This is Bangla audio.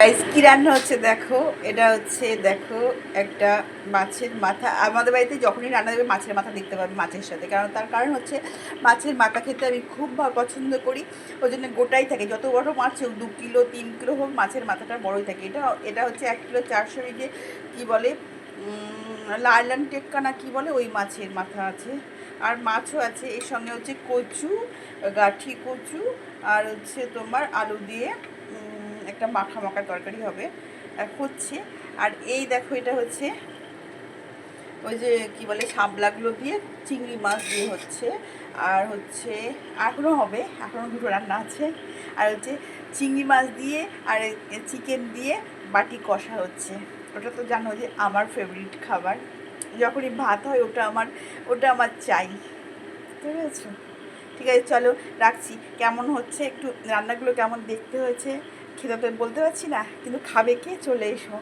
গাইস কি রান্না হচ্ছে দেখো। এটা হচ্ছে দেখো একটা মাছের মাথা। আমাদের বাড়িতে যখনই রান্না দেবে মাছের মাথা দেখতে পাবে মাছের সাথে, কারণ তার কারণ হচ্ছে মাছের মাথা খেতে আমি খুব পছন্দ করি। ওই জন্য গোটাই থাকে, যত বড় মাছ হোক, 2 কিলো 3 কিলো হোক, মাছের মাথাটা বড়ই থাকে। এটা এটা হচ্ছে 1 কিলো 400 যে কী বলে লাইলান টেক্কা না কি বলে, ওই মাছের মাথা আছে। আর মাছও আছে, এর সঙ্গে হচ্ছে কচু, গাঠি কচু, আর হচ্ছে তোমার আলু দিয়ে একটা মাখা মাখা তরকারি হবে হচ্ছে। আর এই দেখো এটা হচ্ছে ওই যে কি বলে শাপলাগুলো দিয়ে চিংড়ি মাছ দিয়ে হচ্ছে। আর হচ্ছে এখনও হবে, এখনও দুটো রান্না আছে। আর হচ্ছে চিংড়ি মাছ দিয়ে আর চিকেন দিয়ে বাটি কষা হচ্ছে। ওটা তো জানো যে আমার ফেভারিট খাবার, যখনই ভাত হয় ওটা আমার চাই। ঠিক আছে, ঠিক আছে, চলো রাখছি। কেমন হচ্ছে একটু রান্নাগুলো কেমন দেখতে হয়েছে খেতে তো বলতে পারছি না, কিন্তু খাবে কে, চলে এসো।